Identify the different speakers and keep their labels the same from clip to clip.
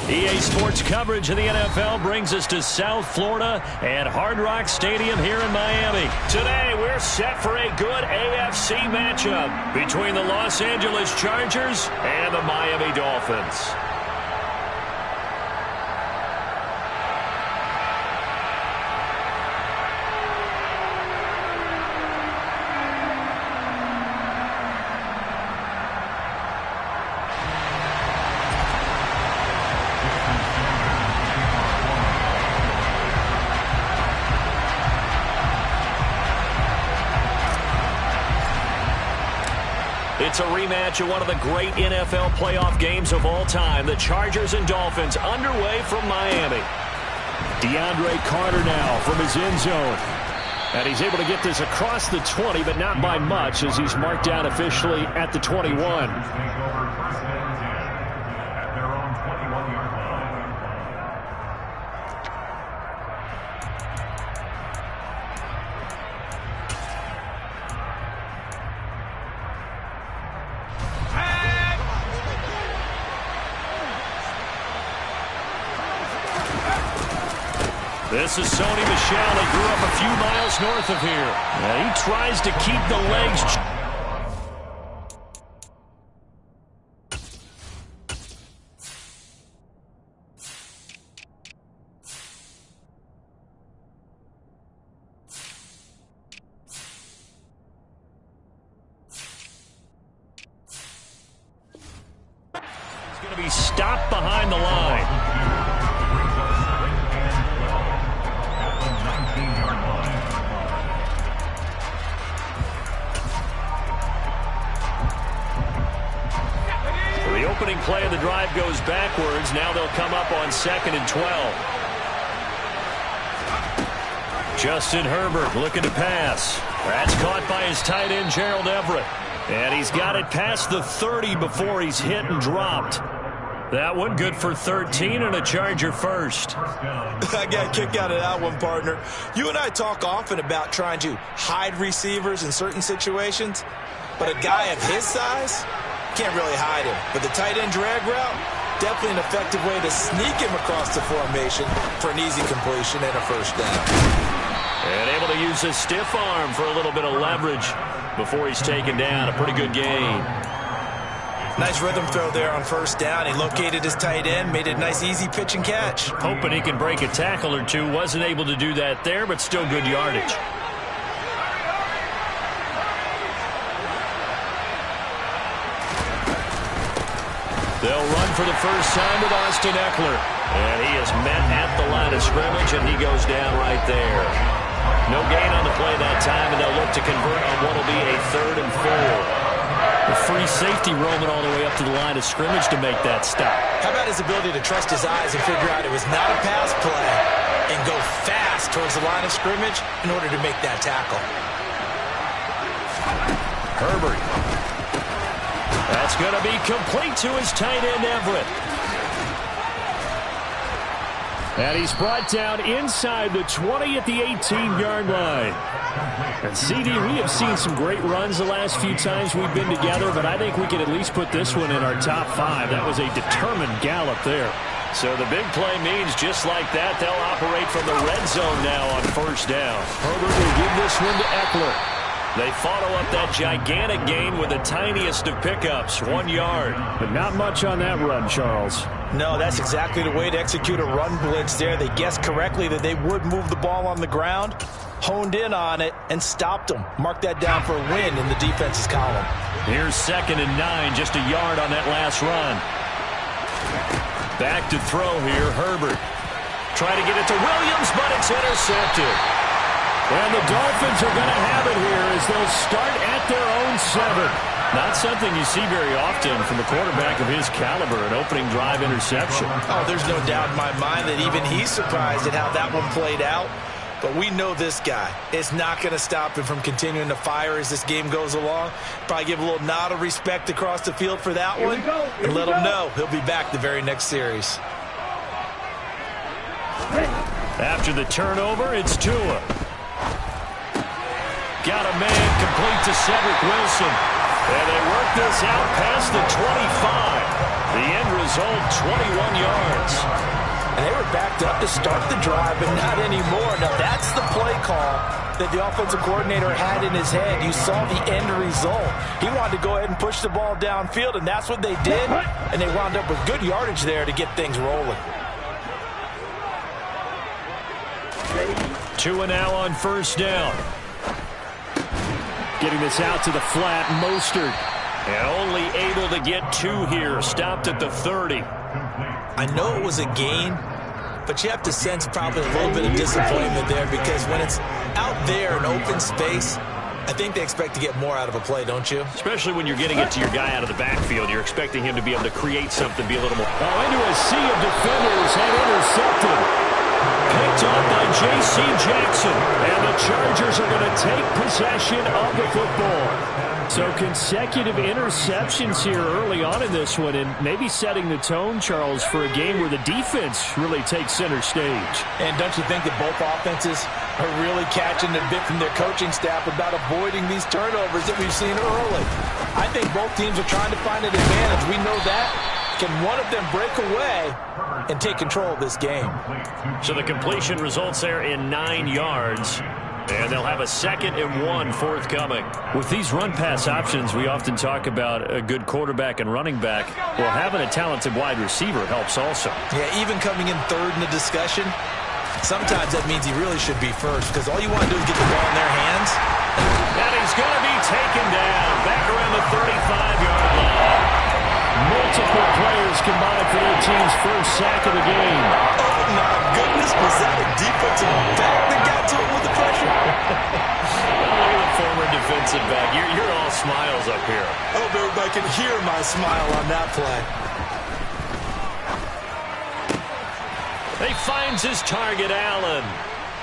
Speaker 1: EA Sports coverage of the NFL brings us to South Florida and Hard Rock Stadium here in Miami. Today, we're set for a good AFC matchup between the Los Angeles Chargers and the Miami Dolphins. It's a rematch of one of the great NFL playoff games of all time. The Chargers and Dolphins underway from Miami. DeAndre Carter now from his end zone. And he's able to get this across the 20, but not by much as he's marked down officially at the 21. This is Sony Michel. He grew up a few miles north of here. And he tries to keep the legs. He's going to be stopped behind the line. The opening play of the drive goes backwards. Now they'll come up on 2nd and 12. Justin Herbert looking to pass. That's caught by his tight end, Gerald Everett. And he's got it past the 30 before he's hit and dropped. That one good for 13 and a Charger first.
Speaker 2: I got a kick out of that one, partner. You and I talk often about trying to hide receivers in certain situations, but a guy of his size can't really hide him. But the tight end drag route, definitely an effective way to sneak him across the formation for an easy completion and a first down.
Speaker 1: And able to use his stiff arm for a little bit of leverage before he's taken down. A pretty good gain.
Speaker 2: Nice rhythm throw there on first down. He located his tight end, made it a nice easy pitch and catch.
Speaker 1: Hoping he can break a tackle or two. Wasn't able to do that there, but still good yardage. They'll run for the first time with Austin Eckler. And he is met at the line of scrimmage, and he goes down right there. No gain on the play that time, and they'll look to convert on what will be a 3rd and 4. A free safety roaming all the way up to the line of scrimmage to make that stop.
Speaker 2: How about his ability to trust his eyes and figure out it was not a pass play and go fast towards the line of scrimmage in order to make that tackle.
Speaker 1: Herbert. That's going to be complete to his tight end, Everett. And he's brought down inside the 20 at the 18-yard line. And CD, we have seen some great runs the last few times we've been together, but I think we can at least put this one in our top 5. That was a determined gallop there. So the big play means just like that, they'll operate from the red zone now on first down. Herbert will give this one to Eckler. They follow up that gigantic gain with the tiniest of pickups, 1 yard.
Speaker 3: But not much on that run, Charles.
Speaker 2: No, that's exactly the way to execute a run blitz there. They guessed correctly that they would move the ball on the ground, honed in on it, and stopped them. Mark that down for a win in the defense's column.
Speaker 1: Here's 2nd and 9, just a yard on that last run. Back to throw here, Herbert. Try to get it to Williams, but it's intercepted.
Speaker 3: And the Dolphins are going to have it here as they'll start at their own 7.
Speaker 1: Not something you see very often from a quarterback of his caliber, an opening drive interception.
Speaker 2: Oh, there's no doubt in my mind that even he's surprised at how that one played out. But we know this guy. It's not going to stop him from continuing to fire as this game goes along. Probably give a little nod of respect across the field for that one. And let him know he'll be back the very next series.
Speaker 1: After the turnover, it's Tua. Got a man complete to Cedric Wilson. And they work this out past the 25. The end result, 21 yards.
Speaker 2: And they were backed up to start the drive, but not anymore. Now, that's the play call that the offensive coordinator had in his head. You saw the end result. He wanted to go ahead and push the ball downfield, and that's what they did. And they wound up with good yardage there to get things rolling.
Speaker 1: 2 and now on first down. Getting this out to the flat, Mostert. And only able to get 2 here. Stopped at the 30.
Speaker 2: I know it was a gain, but you have to sense probably a little bit of disappointment there because when it's out there in open space, I think they expect to get more out of a play, don't you?
Speaker 1: Especially when you're getting it to your guy out of the backfield. You're expecting him to be able to create something, be a little more. Oh, into a sea of defenders and intercepted. Picked off by J.C. Jackson. And the Chargers are going to take possession of the football. So consecutive interceptions here early on in this one, and maybe setting the tone, Charles, for a game where the defense really takes center stage.
Speaker 2: And don't you think that both offenses are really catching the bit from their coaching staff about avoiding these turnovers that we've seen early? I think both teams are trying to find an advantage. We know that. Can one of them break away and take control of this game?
Speaker 1: So the completion results there in 9 yards. And they'll have a 2nd and 1 forthcoming. With these run-pass options, we often talk about a good quarterback and running back. Well, having a talented wide receiver helps also.
Speaker 2: Yeah, even coming in third in the discussion, sometimes that means he really should be first because all you want to do is get the ball in their hands.
Speaker 1: And he's going to be taken down back around the 35-yard line. Multiple players combined for their team's first sack of the game.
Speaker 2: Oh, my goodness. Was that a defensive back that got to him with the pressure?
Speaker 1: Look at the former defensive back. You're all smiles up here.
Speaker 2: I hope everybody can hear my smile on that play.
Speaker 1: He finds his target, Allen.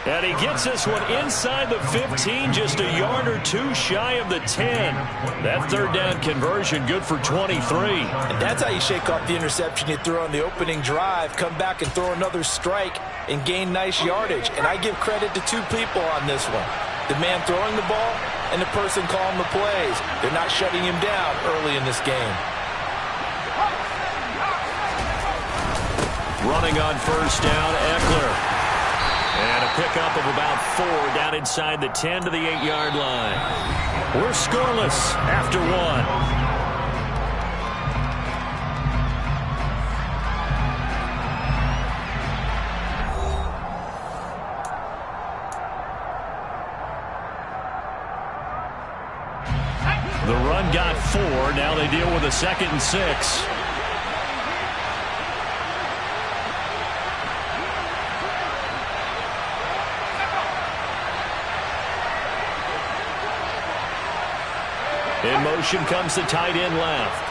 Speaker 1: And he gets this one inside the 15, just a yard or 2 shy of the 10. That third down conversion good for 23.
Speaker 2: And that's how you shake off the interception you threw on the opening drive, come back and throw another strike and gain nice yardage. And I give credit to 2 people on this one. The man throwing the ball and the person calling the plays. They're not shutting him down early in this game.
Speaker 1: Running on first down, Eckler. And a pickup of about 4 down inside the 10 to the 8-yard line. We're scoreless after 1. The run got 4. Now they deal with a 2nd and 6. In motion comes the tight end left.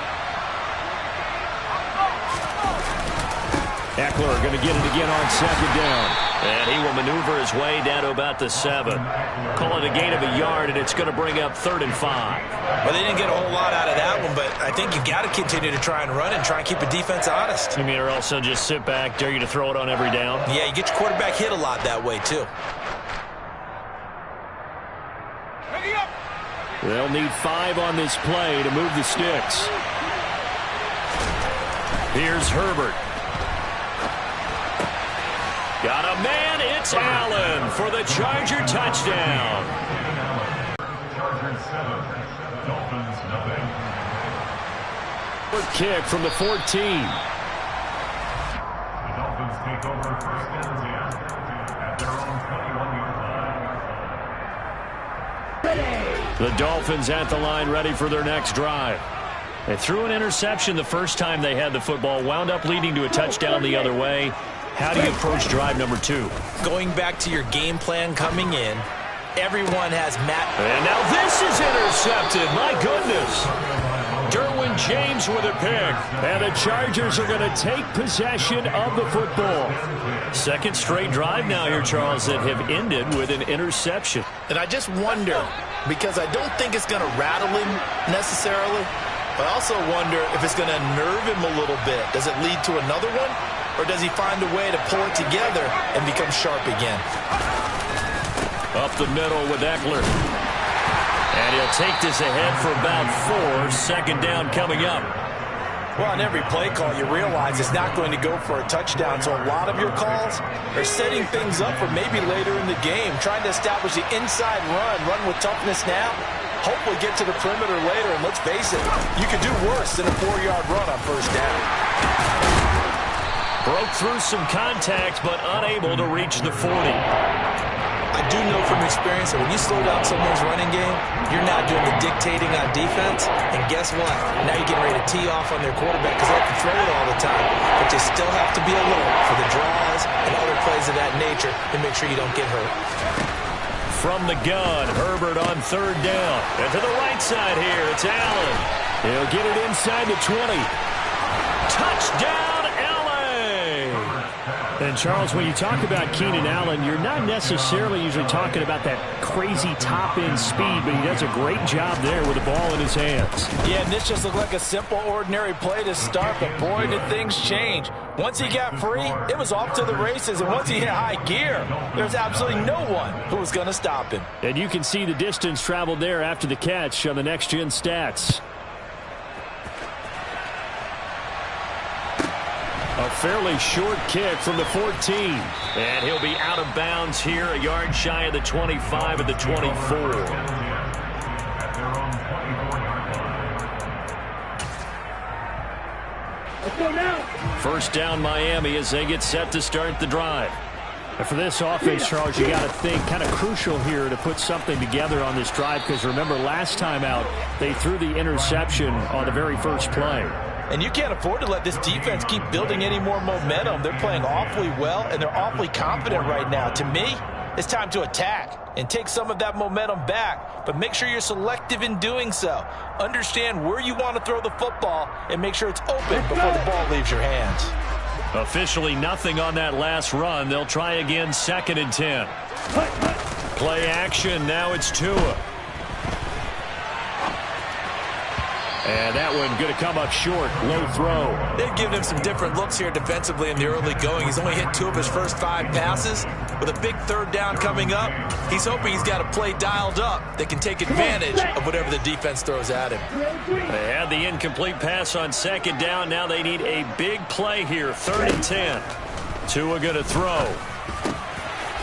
Speaker 1: Eckler going to get it again on 2nd down. And he will maneuver his way down to about the 7. Call it a gain of a yard, and it's going to bring up 3rd and 5.
Speaker 2: Well, they didn't get a whole lot out of that one, but I think you've got to continue to try and run and try and keep the defense honest.
Speaker 1: You mean, or also just sit back, dare you to throw it on every down?
Speaker 2: Yeah, you get your quarterback hit a lot that way, too.
Speaker 1: They'll need 5 on this play to move the sticks. Here's Herbert. Got a man, it's Allen for the Charger touchdown.
Speaker 3: Chargers 7, Dolphins nothing.
Speaker 1: Kick from the 14.
Speaker 3: The Dolphins take over first and 10 at their own 21-yard line.
Speaker 1: The Dolphins at the line, ready for their next drive. They threw an interception the first time they had the football, wound up leading to a touchdown the other way. How do you approach drive number 2?
Speaker 2: Going back to your game plan coming in, everyone has Matt.
Speaker 1: And now this is intercepted. My goodness. Derwin James with a pick. And the Chargers are going to take possession of the football. 2nd straight drive now here, Charles, that have ended with an interception.
Speaker 2: And I just wonder, because I don't think it's going to rattle him necessarily, but I also wonder if it's going to nerve him a little bit. Does it lead to another one? Or does he find a way to pull it together and become sharp again?
Speaker 1: Up the middle with Eckler. And he'll take this ahead for about 4. Second down coming up.
Speaker 2: Well, on every play call, you realize it's not going to go for a touchdown, so a lot of your calls are setting things up for maybe later in the game, trying to establish the inside run with toughness now, hopefully get to the perimeter later, and let's face it, you could do worse than a 4-yard run on first down.
Speaker 1: Broke through some contact, but unable to reach the 40.
Speaker 2: I do know from experience that when you slow down someone's running game, you're not doing the dictating on defense. And guess what? Now you're getting ready to tee off on their quarterback because they have to throw it all the time. But you still have to be alert for the draws and other plays of that nature to make sure you don't get hurt.
Speaker 1: From the gun, Herbert on third down. And to the right side here, it's Allen. He'll get it inside the 20. Touchdown, and, Charles, when you talk about Keenan Allen, you're not necessarily usually talking about that crazy top-end speed, but he does a great job there with the ball in his hands.
Speaker 2: Yeah, and this just looked like a simple, ordinary play to start, but boy, did things change. Once he got free, it was off to the races, and once he hit high gear, there's absolutely no one who was going to stop him.
Speaker 1: And you can see the distance traveled there after the catch on the next-gen stats. A fairly short kick from the 14. And he'll be out of bounds here, a yard shy of the 25 of the 24.
Speaker 3: Let's go now.
Speaker 1: First down Miami as they get set to start the drive. And for this offense, Charles, you got to think kind of crucial here to put something together on this drive because remember last time out they threw the interception on the very first play.
Speaker 2: And you can't afford to let this defense keep building any more momentum. They're playing awfully well, and they're awfully confident right now. To me, it's time to attack and take some of that momentum back, but make sure you're selective in doing so. Understand where you want to throw the football and make sure it's open before the ball leaves your hands.
Speaker 1: Officially nothing on that last run. They'll try again, 2nd and 10. Play action, now it's Tua. And that one going to come up short. Low throw.
Speaker 2: They've given him some different looks here defensively in the early going. He's only hit 2 of his first 5 passes. With a big third down coming up, he's hoping he's got a play dialed up that can take advantage of whatever the defense throws at him.
Speaker 1: They had the incomplete pass on 2nd down. Now they need a big play here. 3rd and 10. Tua going to throw.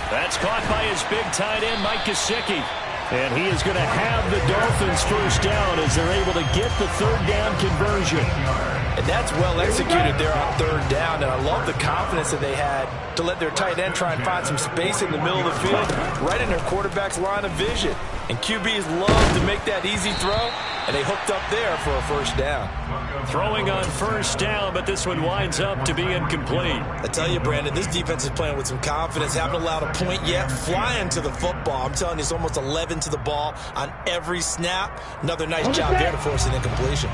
Speaker 1: That's caught by his big tight end, Mike Gesicki. And he is going to have the Dolphins first down as they're able to get the 3rd down conversion.
Speaker 2: And that's well executed there on 3rd down. And I love the confidence that they had to let their tight end try and find some space in the middle of the field, right in their quarterback's line of vision. And QBs love to make that easy throw, and they hooked up there for a first down.
Speaker 1: Throwing on first down, but this one winds up to be incomplete.
Speaker 2: I tell you, Brandon, this defense is playing with some confidence. Haven't allowed a point yet. Flying to the football. I'm telling you, it's almost 11 to the ball on every snap. Another nice job there to force an incompletion.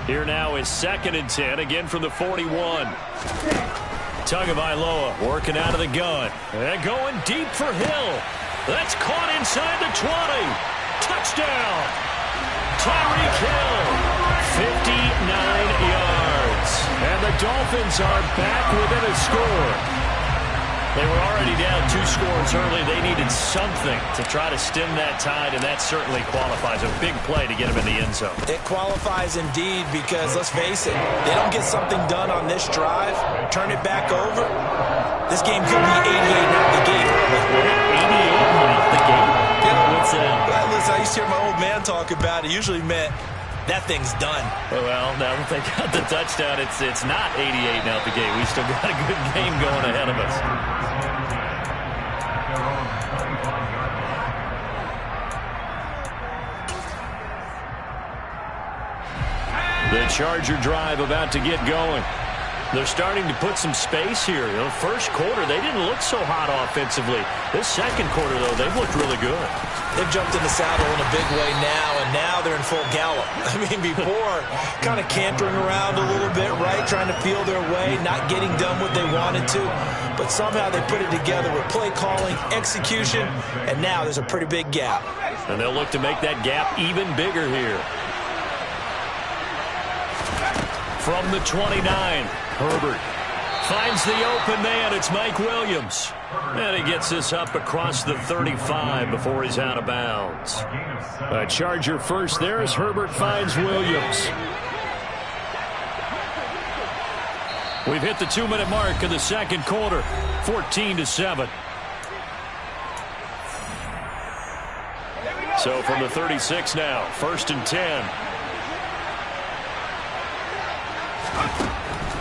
Speaker 1: Here now is 2nd and 10, again from the 41. Tagovailoa working out of the gun. And going deep for Hill. That's caught inside the 20. Touchdown. Tyreek Hill. 59 yards. And the Dolphins are back within a score. They were already down 2 scores early. They needed something to try to stem that tide, and that certainly qualifies. A big play to get them in the end zone.
Speaker 2: It qualifies indeed because, let's face it, they don't get something done on this drive, turn it back over, this game could be 88 out the gate.
Speaker 1: 88 out the gate? What's that?
Speaker 2: Well, listen, I used to hear my old man talk about it. Usually meant that thing's done.
Speaker 1: Well, now that they got the touchdown, it's not 88 out the gate. We still got a good game going ahead of us. The Charger drive about to get going. They're starting to put some space here. You know, first quarter, they didn't look so hot offensively. This second quarter, though, they've looked really good.
Speaker 2: They've jumped in the saddle in a big way now, and now they're in full gallop. I mean, before, kind of cantering around a little bit, right, trying to feel their way, not getting done what they wanted to. But somehow they put it together with play calling, execution, and now there's a pretty big gap.
Speaker 1: And they'll look to make that gap even bigger here. From the 29, Herbert finds the open man. It's Mike Williams. And he gets this up across the 35 before he's out of bounds. A Charger first there as Herbert finds Williams. We've hit the 2-minute mark in the second quarter. 14-7. So from the 36 now, 1st and 10.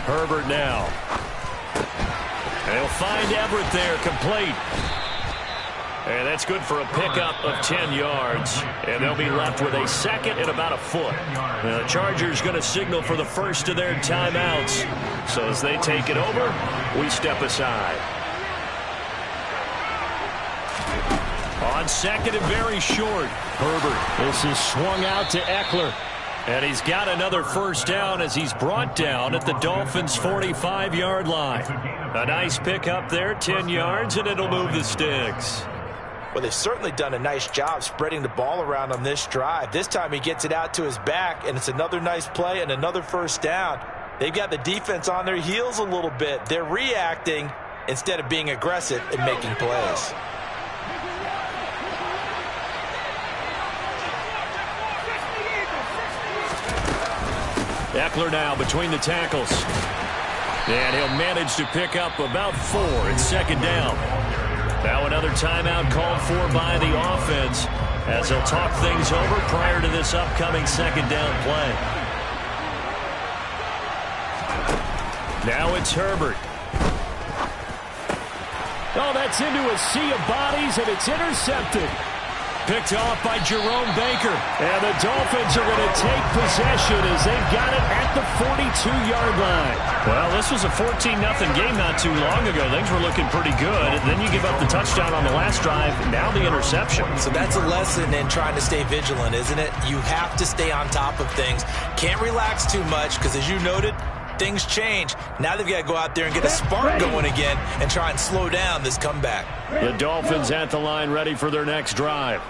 Speaker 1: Herbert now. They'll find Everett there, complete. And that's good for a pickup of 10 yards. And they'll be left with a second and about a foot. The Chargers going to signal for the first of their timeouts. So as they take it over, we step aside. On second and very short. Herbert. This is swung out to Eckler. And he's got another first down as he's brought down at the Dolphins' 45-yard line. A nice pickup there, 10 yards, and it'll move the sticks.
Speaker 2: Well, they've certainly done a nice job spreading the ball around on this drive. This time he gets it out to his back, and it's another nice play and another first down. They've got the defense on their heels a little bit. They're reacting instead of being aggressive and making plays.
Speaker 1: Eckler now between the tackles. And he'll manage to pick up about 4. It's second down. Now another timeout called for by the offense as they'll talk things over prior to this upcoming second down play. Now it's Herbert. Oh, that's into a sea of bodies, and it's intercepted. Picked off by Jerome Baker. And the Dolphins are going to take possession as they've got it at the 42-yard line. Well, this was a 14-0 game not too long ago. Things were looking pretty good. And then you give up the touchdown on the last drive. Now the interception.
Speaker 2: So that's a lesson in trying to stay vigilant, isn't it? You have to stay on top of things. Can't relax too much because, as you noted, things change. Now they've got to go out there and get a spark going again and try and slow down this comeback.
Speaker 1: The Dolphins at the line ready for their next drive.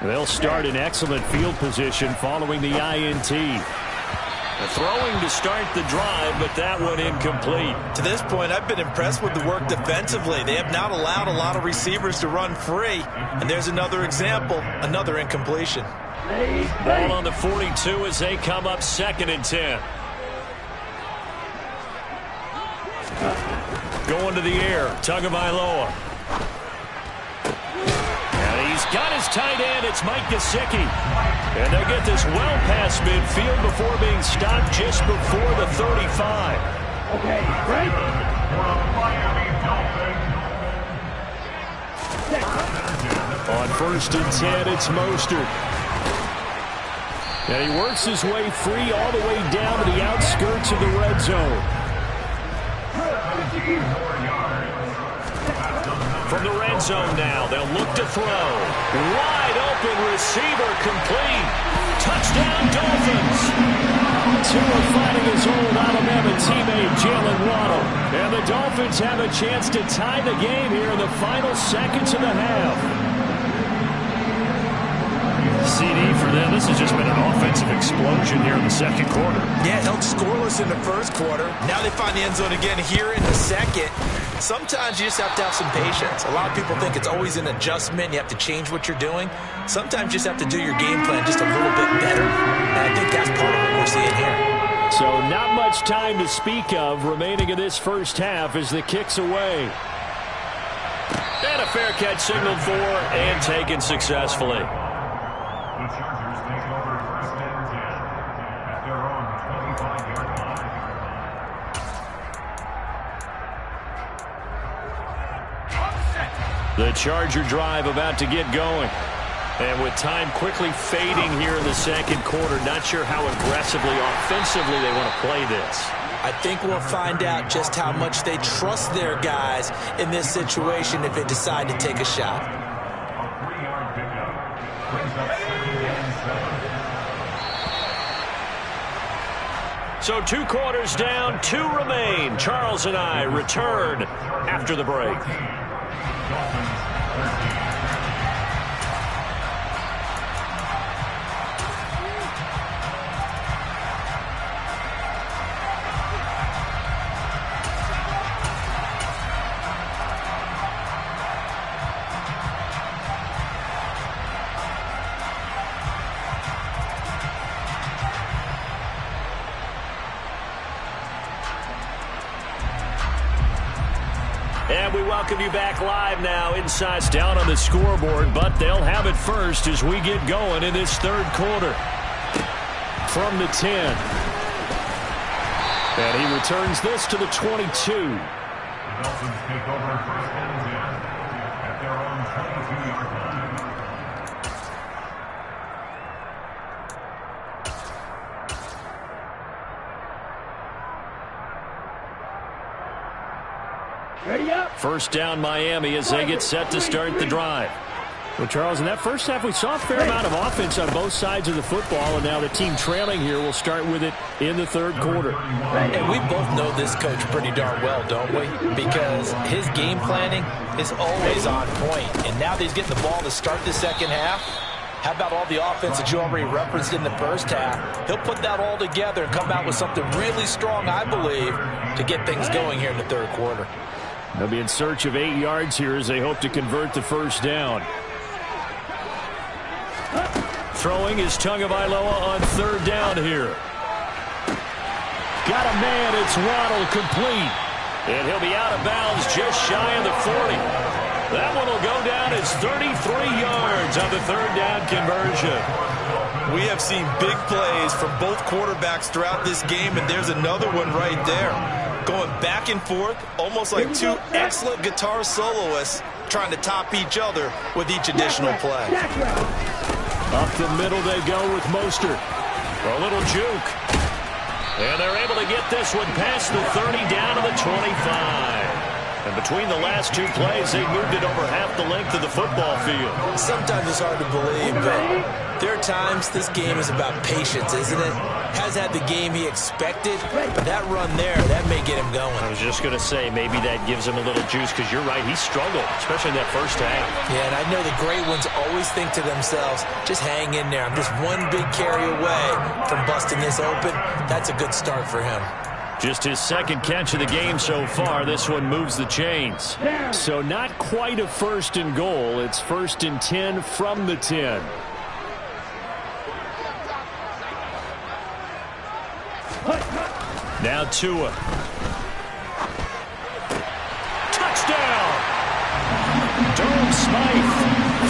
Speaker 1: They'll start in excellent field position following the INT. Throwing to start the drive, but that one incomplete.
Speaker 2: To this point, I've been impressed with the work defensively. They have not allowed a lot of receivers to run free. And there's another example, another incompletion.
Speaker 1: Ball on the 42 as they come up 2nd and 10. Going to the air, Tagovailoa. He's got his tight end. It's Mike Gesicki. And they'll get this well past midfield before being stopped just before the 35.
Speaker 4: Okay, right.
Speaker 1: On 1st and 10, it's Mostert. And he works his way free all the way down to the outskirts of the red zone. From the red zone now, they'll look to throw. Wide open receiver, complete. Touchdown, Dolphins. Tua finding his old Alabama teammate, Jalen Waddle. And the Dolphins have a chance to tie the game here in the final seconds of the half. CD for them. This has just been an offensive explosion here in the second quarter.
Speaker 2: Yeah, held scoreless in the first quarter. Now they find the end zone again here in the second. Sometimes you just have to have some patience. A lot of people think it's always an adjustment. You have to change what you're doing. Sometimes you just have to do your game plan just a little bit better. And I think that's part of what we're seeing here.
Speaker 1: So not much time to speak of remaining in this first half as the kick's away. And a fair catch signaled for and taken successfully.
Speaker 4: The Chargers take over 1st and 10 at their own 25-yard line.
Speaker 1: The Charger drive about to get going. And with time quickly fading here in the second quarter, not sure how aggressively, offensively they want to play this.
Speaker 2: I think we'll find out just how much they trust their guys in this situation if they decide to take a shot.
Speaker 4: A 3-yard pickup brings up 2nd and 7.
Speaker 1: So 2 quarters down, 2 remain. Charles and I return after the break. And we welcome you back live now inside. Down on the scoreboard, but they'll have it first as we get going in this third quarter. From the 10. And he returns this to the 22.
Speaker 4: The Dolphins take over first and 10 at their own 22-yard line.
Speaker 1: First down Miami as they get set to start the drive. Well, Charles, in that first half, we saw a fair amount of offense on both sides of the football, and now the team trailing here will start with it in the third quarter.
Speaker 2: And we both know this coach pretty darn well, don't we? Because his game planning is always on point. And now that he's getting the ball to start the second half, how about all the offense that you already referenced in the first half? He'll put that all together and come out with something really strong, I believe, to get things going here in the third quarter.
Speaker 1: They'll be in search of 8 yards here as they hope to convert the first down. Throwing is Tagovailoa on third down here. Got a man, it's Waddle, complete. And he'll be out of bounds just shy of the 40. That one will go down as 33 yards on the third down conversion.
Speaker 2: We have seen big plays from both quarterbacks throughout this game, and there's another one right there. Going back and forth, almost like two excellent guitar soloists trying to top each other with each additional play.
Speaker 1: Up the middle they go with Mostert. A little juke. And they're able to get this one past the 30 down to the 25. And between the last two plays, they moved it over half the length of the football field.
Speaker 2: Sometimes it's hard to believe, but there are times this game is about patience, isn't it? Has had the game he expected, but that run there, that may get him going.
Speaker 1: I was just going to say, maybe that gives him a little juice, because you're right, he struggled, especially in that first half.
Speaker 2: Yeah, and I know the great ones always think to themselves, just hang in there. I'm just one big carry away from busting this open. That's a good start for him.
Speaker 1: Just his second catch of the game so far. This one moves the chains. So not quite a first and goal. It's first and 10 from the 10. Now Tua. Touchdown! Durham Smythe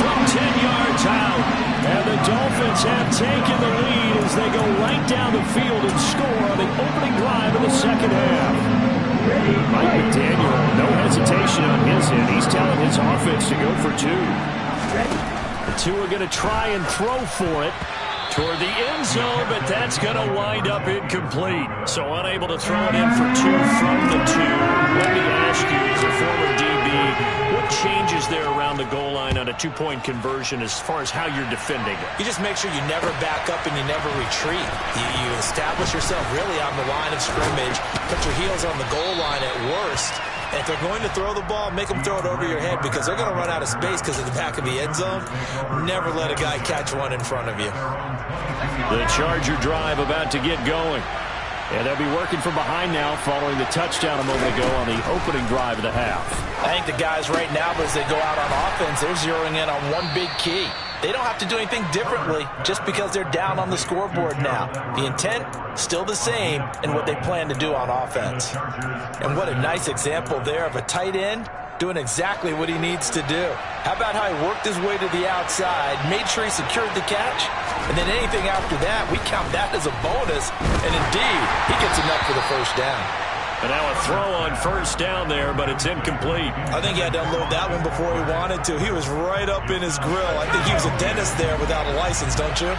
Speaker 1: from 10 yards out. And the Dolphins have taken the lead as they go right down the field and score on the opening drive of the second half. Mike McDaniel, no hesitation on his end. He's telling his offense to go for two. The Tua going to try and throw for it toward the end zone, but that's going to wind up incomplete. So unable to throw it in for two from the two. Let me ask you, as a former DB, what changes there around the goal line on a two-point conversion as far as how you're defending it?
Speaker 2: You just make sure you never back up and you never retreat. You establish yourself really on the line of scrimmage, put your heels on the goal line at worst. And if they're going to throw the ball, make them throw it over your head, because they're going to run out of space because of the back of the end zone. Never let a guy catch one in front of you.
Speaker 1: The Charger drive about to get going. And they'll be working from behind now following the touchdown a moment ago on the opening drive of the half.
Speaker 2: I think the guys right now, as they go out on offense, they're zeroing in on one big key. They don't have to do anything differently just because they're down on the scoreboard now. The intent, still the same in what they plan to do on offense. And what a nice example there of a tight end doing exactly what he needs to do. How about how he worked his way to the outside, made sure he secured the catch, and then anything after that, we count that as a bonus. And indeed, he gets enough for the first down.
Speaker 1: And now a throw on first down there, but it's incomplete.
Speaker 2: I think he had to unload that one before he wanted to. He was right up in his grill. I think he was a dentist there without a license, don't you?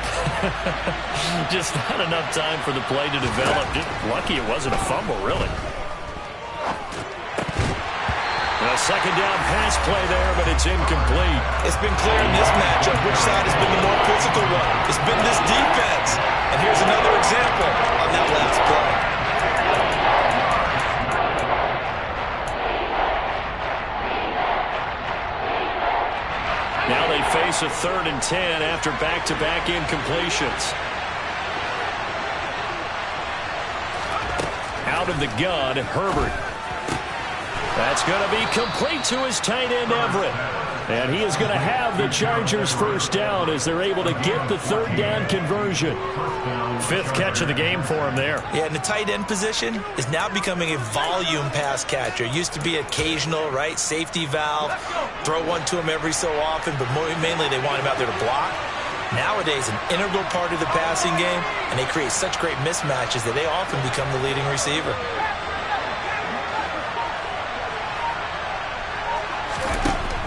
Speaker 1: Just not enough time for the play to develop. Just lucky it wasn't a fumble, really. A second down pass play there, but it's incomplete.
Speaker 2: It's been clear in this matchup which side has been the more physical one. It's been this defense. And here's another example on that last play.
Speaker 1: Now they face a 3rd and 10 after back-to-back incompletions. Out of the gun, Herbert. That's going to be complete to his tight end, Everett. And he is going to have the Chargers first down as they're able to get the third down conversion.
Speaker 3: Fifth catch of the game for him there.
Speaker 2: Yeah, and the tight end position is now becoming a volume pass catcher. It used to be occasional, right? Safety valve, throw one to him every so often, but mainly they want him out there to block. Nowadays, an integral part of the passing game, and they create such great mismatches that they often become the leading receiver.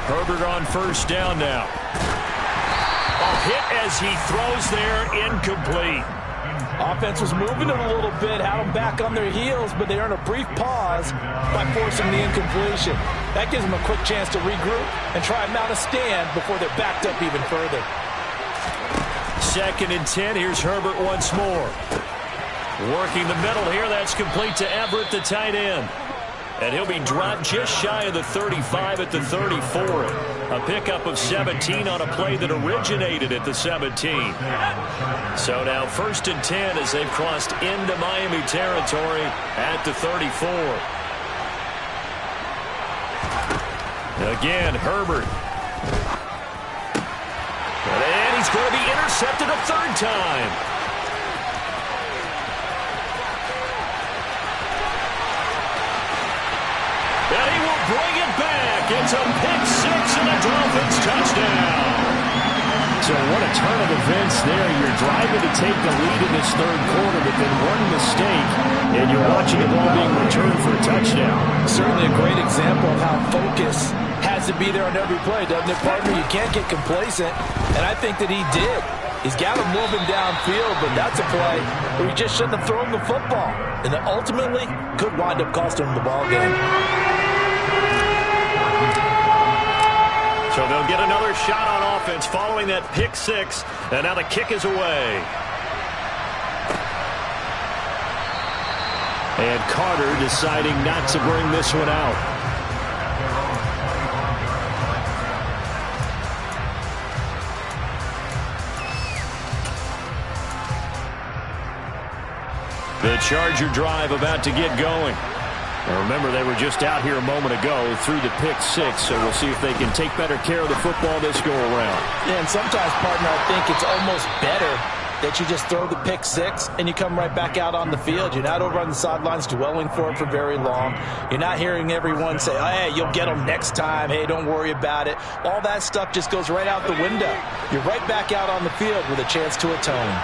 Speaker 1: Herbert on first down now. A hit as he throws there, incomplete.
Speaker 5: Offense was moving it a little bit, had them back on their heels, but they earn a brief pause by forcing the incompletion. That gives them a quick chance to regroup and try and mount a stand before they're backed up even further.
Speaker 1: 2nd and 10. Here's Herbert once more. Working the middle here. That's complete to Everett, the tight end. And he'll be dropped just shy of the 35 at the 34. A pickup of 17 on a play that originated at the 17. So now 1st and 10 as they've crossed into Miami territory at the 34. Again, Herbert. And he's going to be intercepted a third time. And he will bring it back. It's a pick six and a Dolphins touchdown. So what a turn of events there. You're driving to take the lead in this third quarter, but then one mistake, and you're watching the ball being returned for a touchdown.
Speaker 5: Certainly a great example of how focus has to be there on every play, doesn't it, partner? You can't get complacent, and I think that he did. He's got him moving downfield, but that's a play where he just shouldn't have thrown the football, and it ultimately could wind up costing him the ball game.
Speaker 1: So they'll get another shot on offense following that pick six, and now the kick is away. And Carter deciding not to bring this one out. The Charger drive about to get going. Now remember, they were just out here a moment ago through the pick six, so we'll see if they can take better care of the football this go-around.
Speaker 5: Yeah, and sometimes, partner, I think it's almost better that you just throw the pick six and you come right back out on the field. You're not over on the sidelines dwelling for it for very long. You're not hearing everyone say, hey, you'll get them next time. Hey, don't worry about it. All that stuff just goes right out the window. You're right back out on the field with a chance to atone.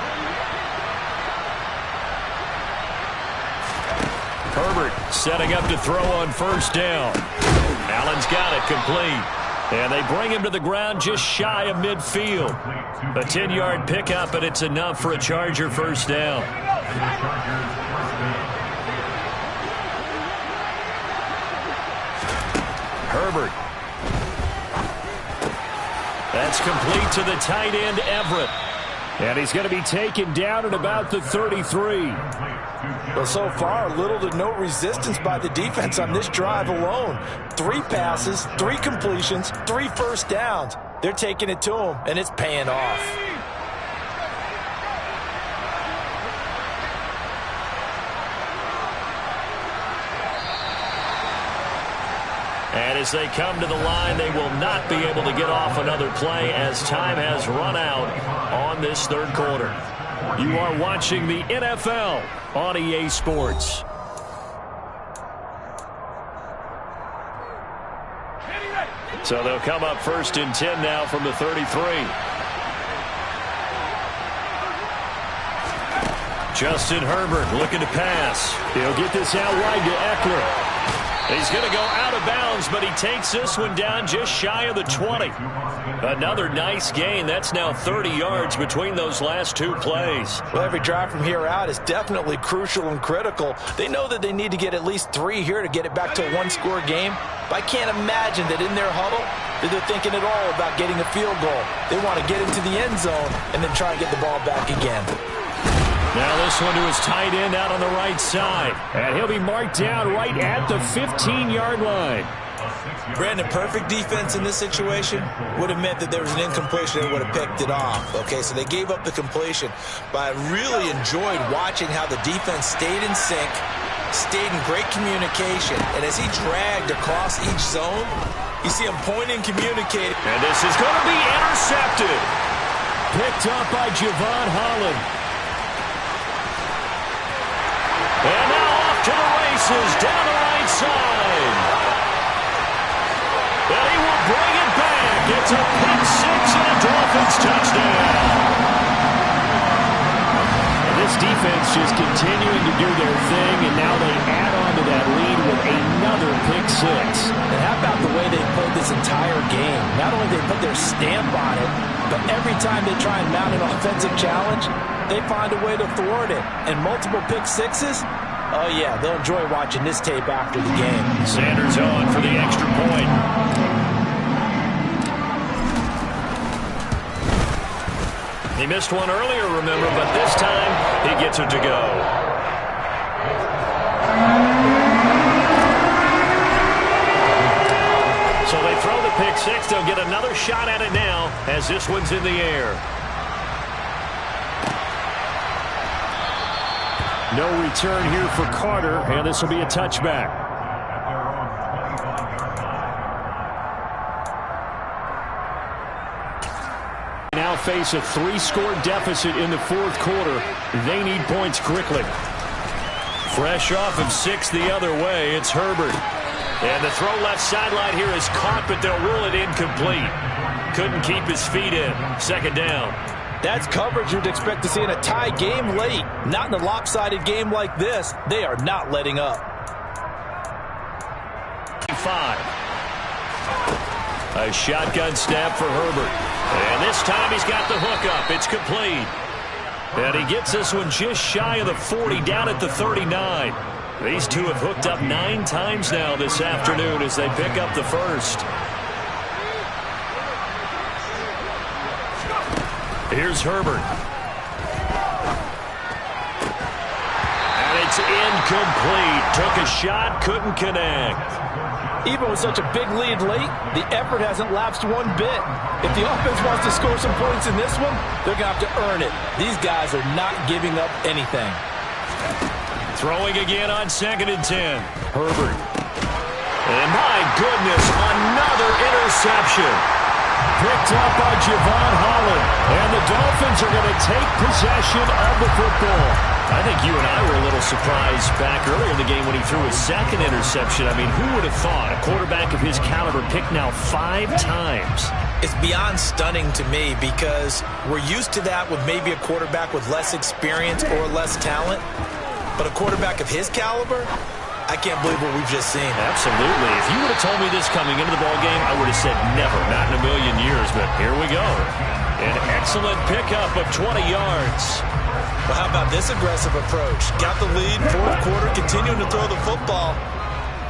Speaker 1: Herbert setting up to throw on first down. Allen's got it complete. And they bring him to the ground just shy of midfield. A 10-yard pickup, and it's enough for a Charger first down. Herbert. That's complete to the tight end, Everett. And he's going to be taken down at about the 33.
Speaker 5: Well, so far, little to no resistance by the defense on this drive alone. 3 passes, 3 completions, 3 first downs. They're taking it to him, and it's paying off.
Speaker 1: And as they come to the line, they will not be able to get off another play as time has run out on this third quarter. You are watching the NFL on EA Sports. So they'll come up 1st and 10 now from the 33. Justin Herbert looking to pass. He'll get this out wide to Eckler. He's going to go out of bounds, but he takes this one down just shy of the 20. Another nice gain. That's now 30 yards between those last 2 plays.
Speaker 5: Well, every drive from here out is definitely crucial and critical. They know that they need to get at least 3 here to get it back to a 1-score game. But I can't imagine that in their huddle that they're thinking at all about getting a field goal. They want to get into the end zone and then try and get the ball back again.
Speaker 1: Now this one to his tight end out on the right side. And he'll be marked down right at the 15-yard line.
Speaker 2: Brandon, perfect defense in this situation would have meant that there was an incompletion. They would have picked it off. Okay, so they gave up the completion. But I really enjoyed watching how the defense stayed in sync, stayed in great communication. And as he dragged across each zone, you see him pointing, communicating.
Speaker 1: And this is going to be intercepted. Picked up by Javon Holland. And now off to the races down the right side. And he will bring it back. It's a pick six and a Dolphins touchdown. This defense just continuing to do their thing, and now they add on to that lead with another pick six.
Speaker 5: And how about the way they played this entire game? Not only did they put their stamp on it, but every time they try and mount an offensive challenge, they find a way to thwart it. And multiple pick sixes, oh yeah, they'll enjoy watching this tape after the game.
Speaker 1: Sanders on for the extra point. He missed one earlier, remember, but this time he gets it to go. So they throw the pick six. They'll get another shot at it now as this one's in the air. No return here for Carter, and this will be a touchback. Now face a 3-score deficit in the fourth quarter. They need points quickly. Fresh off of 6 the other way, it's Herbert. And the throw left sideline here is caught, but they'll rule it incomplete. Couldn't keep his feet in. Second down.
Speaker 5: That's coverage you'd expect to see in a tie game late. Not in a lopsided game like this. They are not letting up.
Speaker 1: 5. A shotgun snap for Herbert. And this time he's got the hookup. It's complete. And he gets this one just shy of the 40, down at the 39. These two have hooked up 9 times now this afternoon as they pick up the first. Here's Herbert. And it's incomplete. Took a shot, couldn't connect.
Speaker 5: Even with such a big lead late, the effort hasn't lapsed one bit. If the offense wants to score some points in this one, they're going to have to earn it. These guys are not giving up anything.
Speaker 1: Throwing again on 2nd and 10. Herbert. And my goodness, another interception. Picked up by Javon Holland. And the Dolphins are going to take possession of the football. I think you and I were a little surprised back earlier in the game when he threw his 2nd interception. I mean, who would have thought a quarterback of his caliber picked now 5 times?
Speaker 2: It's beyond stunning to me because we're used to that with maybe a quarterback with less experience or less talent. But a quarterback of his caliber, I can't believe what we've just seen.
Speaker 1: Absolutely. If you would have told me this coming into the ballgame, I would have said never, not in a million years. But here we go. An excellent pickup of 20 yards.
Speaker 2: Well, how about this aggressive approach? Got the lead, fourth quarter, continuing to throw the football.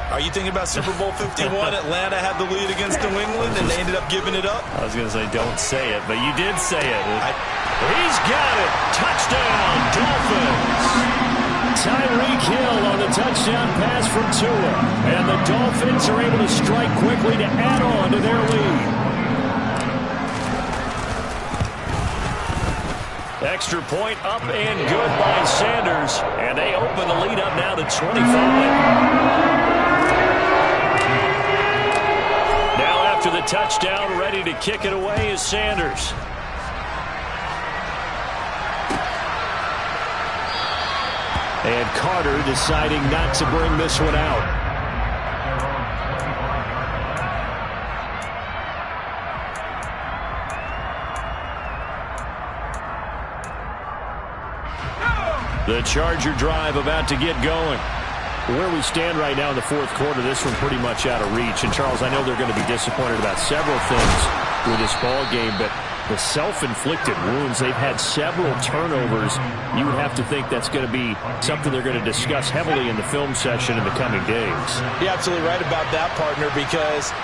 Speaker 2: Are you thinking about Super Bowl 51? Atlanta had the lead against New England, and they ended up giving it up?
Speaker 1: I was going to say, don't say it, but you did say it. He's got it. Touchdown, Dolphins. Tyreek Hill on the touchdown pass from Tua. And the Dolphins are able to strike quickly to add on to their lead. Extra point up and good by Sanders. And they open the lead up now to 25. Now after the touchdown, ready to kick it away is Sanders. And Carter deciding not to bring this one out. The Charger drive about to get going. Where we stand right now in the fourth quarter, this one pretty much out of reach. And, Charles, I know they're going to be disappointed about several things with this ball game, but the self-inflicted wounds, they've had several turnovers. You would have to think that's going to be something they're going to discuss heavily in the film session in the coming days.
Speaker 5: You're absolutely right about that, partner, because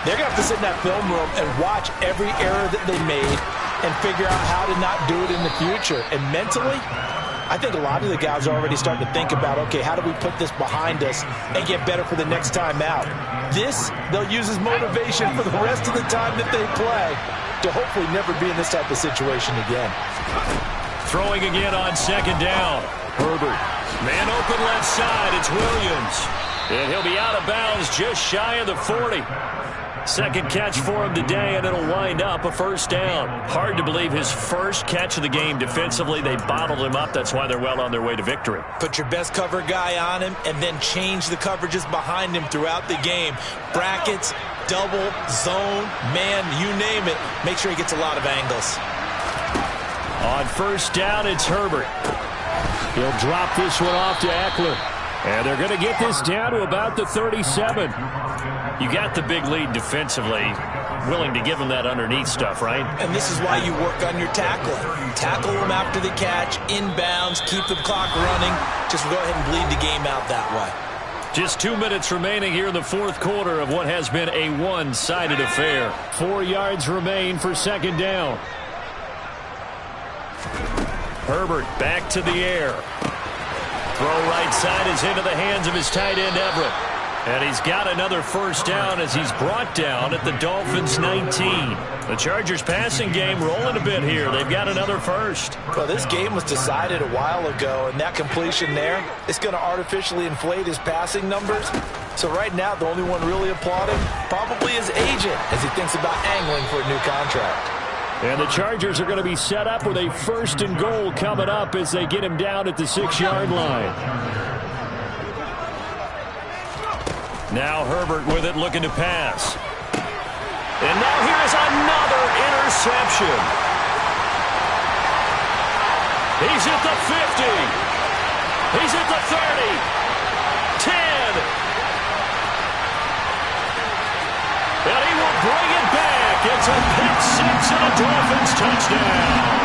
Speaker 5: they're going to have to sit in that film room and watch every error that they made and figure out how to not do it in the future. And mentally, I think a lot of the guys are already starting to think about, okay, how do we put this behind us and get better for the next time out? This, they'll use as motivation for the rest of the time that they play to hopefully never be in this type of situation again.
Speaker 1: Throwing again on 2nd down. Herbert. Man open left side. It's Williams. And he'll be out of bounds just shy of the 40. Second catch for him today, and it'll wind up a first down. Hard to believe his first catch of the game defensively. They bottled him up. That's why they're well on their way to victory.
Speaker 2: Put your best cover guy on him and then change the coverages behind him throughout the game. Brackets, double, zone, man, you name it. Make sure he gets a lot of angles.
Speaker 1: On first down, it's Herbert. He'll drop this one off to Eckler. And they're going to get this down to about the 37. You got the big lead defensively. Willing to give them that underneath stuff, right?
Speaker 2: And this is why you work on your tackling. Tackle them after the catch, inbounds, keep the clock running. Just go ahead and bleed the game out that way.
Speaker 1: Just 2 minutes remaining here in the fourth quarter of what has been a one-sided affair. 4 yards remain for second down. Herbert back to the air. Throw right side is into the hands of his tight end, Everett. And he's got another first down as he's brought down at the Dolphins' 19. The Chargers' passing game rolling a bit here. They've got another first.
Speaker 5: Well, this game was decided a while ago, and that completion there is going to artificially inflate his passing numbers. So right now, the only one really applauding probably his agent as he thinks about angling for a new contract.
Speaker 1: And the Chargers are going to be set up with a first and goal coming up as they get him down at the 6-yard line. Now Herbert with it, looking to pass. And now here's another interception. He's at the 50. He's at the 30. 10. And he will bring it back. It's a pick six and a Dolphins touchdown.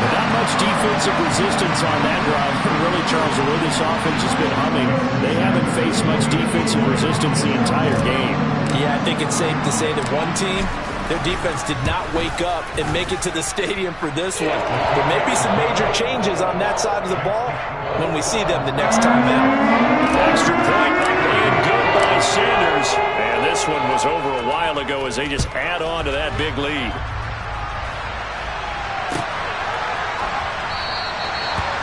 Speaker 1: Not much defensive resistance on that drive. Really, Charles, the way this offense has been humming, they haven't faced much defensive resistance the entire game.
Speaker 5: Yeah, I think it's safe to say that one team, their defense did not wake up and make it to the stadium for this one. There may be some major changes on that side of the ball when we see them the next time out.
Speaker 1: Extra point being good by Sanders. And this one was over a while ago as they just add on to that big lead.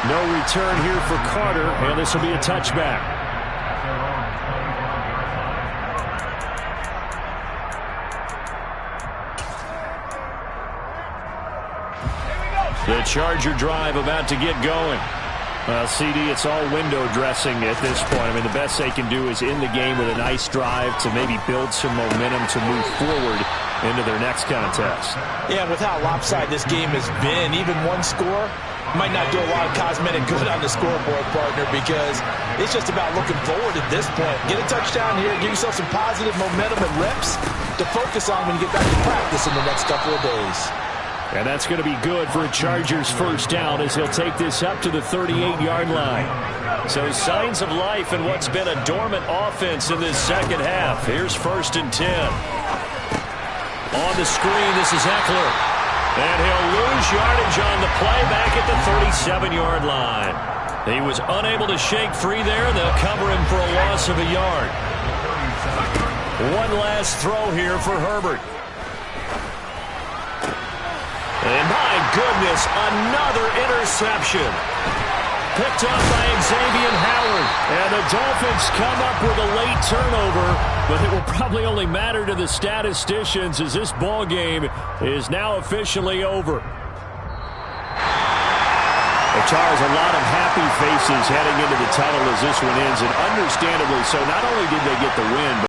Speaker 1: No return here for Carter, and this will be a touchback. The Charger drive about to get going. CD, it's all window dressing at this point. I mean, the best they can do is end the game with a nice drive to maybe build some momentum to move forward into their next contest.
Speaker 5: Yeah, with how lopsided this game has been, even one score might not do a lot of cosmetic good on the scoreboard, partner, because it's just about looking forward at this point. Get a touchdown here, give yourself some positive momentum and reps to focus on when you get back to practice in the next couple of days.
Speaker 1: And that's going to be good for a Chargers first down as he'll take this up to the 38-yard line. So signs of life in what's been a dormant offense in this second half. Here's 1st and 10. On the screen, this is Eckler. And he'll lose yardage on the play back at the 37-yard line. He was unable to shake free there. They'll cover him for a loss of a yard. One last throw here for Herbert. And my goodness, another interception. Picked up by Xavier Howard. And the Dolphins come up with a late turnover, but it will probably only matter to the statisticians as this ball game is now officially over. Well, Charles, a lot of happy faces heading into the tunnel as this one ends, and understandably so. Not only did they get the win, but